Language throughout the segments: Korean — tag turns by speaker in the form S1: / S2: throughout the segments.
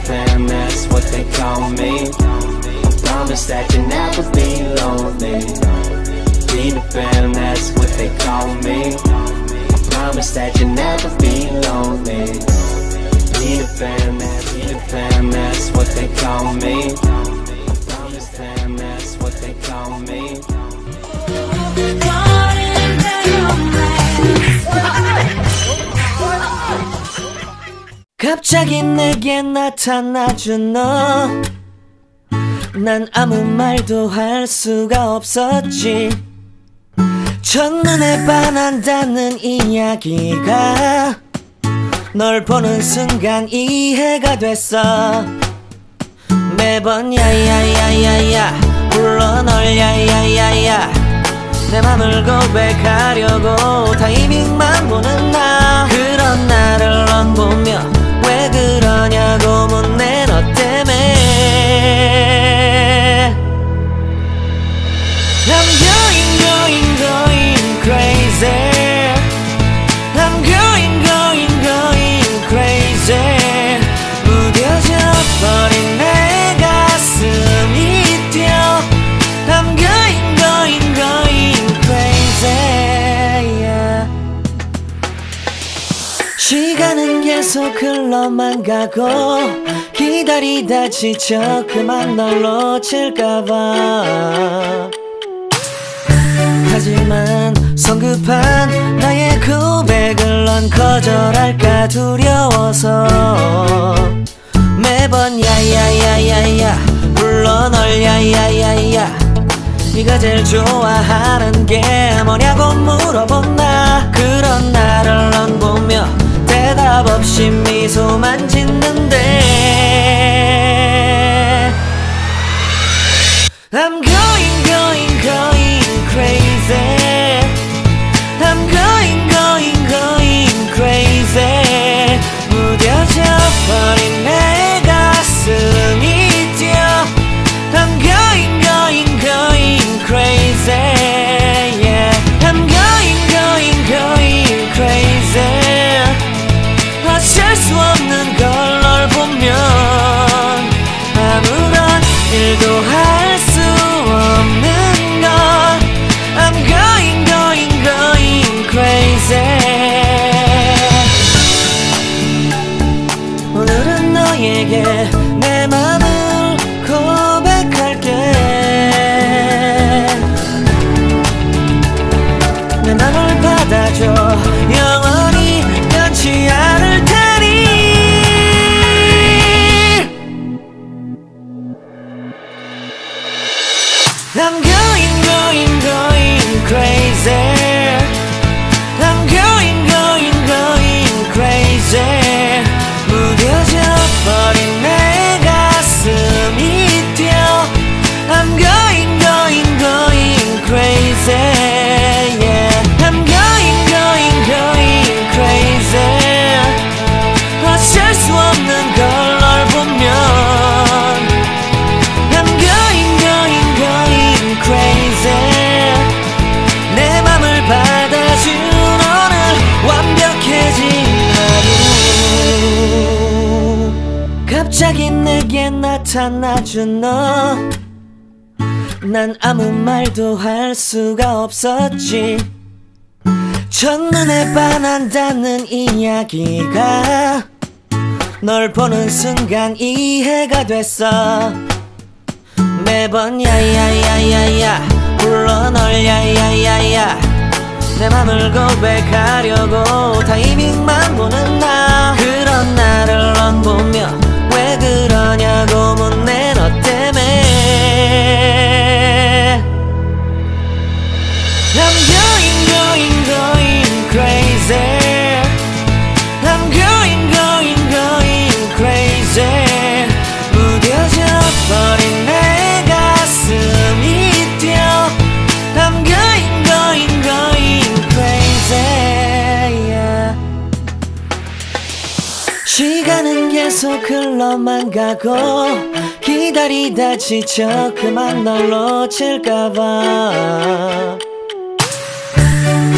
S1: fam, that's what they call me. I promise that you'll never be lonely. Be the fam, that's what they call me. I promise that you'll never be lonely. Be the fam, that's what they call me. I promise fam, that's what they call me.
S2: 갑자기 내게 나타나준 너, 난 아무 말도 할 수가 없었지. 첫눈에 반한다는 이야기가 널 보는 순간 이해가 됐어. 매번 야야야야야 불러 널 야야야야, 내 맘을 고백하려고 타이밍만 보는 나. 그런 나를 넌 보며 왜 그러냐고 묻네, 너 때문에. I'm going crazy. I'm going crazy. 무뎌져 버린 내 가슴이 뛰어. I'm going crazy, yeah. 시간은 계속 흘러만 가고 기다리다 지쳐 그만 널 놓칠까봐. 하지만 성급한 나의 고백을 넌 거절할까 두려워서 매번 야야야야야 불러 널 야야야야. 네가 제일 좋아하는 게 뭐냐고 물어본 나. 그런 나를 넌 보며 대답 없이 미소만 짓는데 I'm going crazy. I'm going crazy. 무뎌져 버린 내 가슴이 뛰어. I'm going crazy, yeah. I'm going crazy. 어쩔 수 없는 걸 널 보면 아무런 일도 할 수 없는 걸. I'm going crazy. 오늘은 너에게 내 맘을 고백할게. 내 맘을 받아줘. 영원히 변치 않을 테니. I'm going crazy. I'm going crazy. 무뎌져 버린 내 가슴이 뛰어. I'm going crazy, yeah. I'm going crazy. 어쩔 수 없는 걸 널 보면 I'm going crazy. 내 맘을 받아준 오늘 완벽해진 하루. 갑자기 내게 나타나준 너, 난 아무 말도 할 수가 없었지. 첫눈에 반한다는 이야기가 널 보는 순간 이해가 됐어. 매번 야야야야야 불러 널 야야야야, 내 맘을 고백하려고 타이밍만 보는 나. 그런 나를 넌 보며 왜 그러냐고 묻네, 너 때문에. I'm going crazy. I'm going crazy. 무뎌져 버린 내 가슴이 뛰어. I'm going crazy, yeah. 시간은 계속 흘러만 가고 기다리다 지쳐 그만 널 놓칠까봐.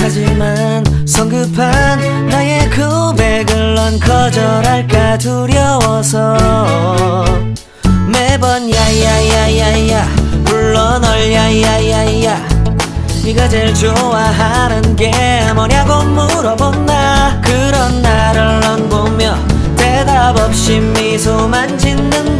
S2: 하지만 성급한 나의 고백을 넌 거절할까 두려워서 매번 야야야야야 불러 널 야야야야 네가 제일 좋아하는 게 뭐냐고 물어본 나. 그런 나를 넌 보며 대답 없이 미소만 짓는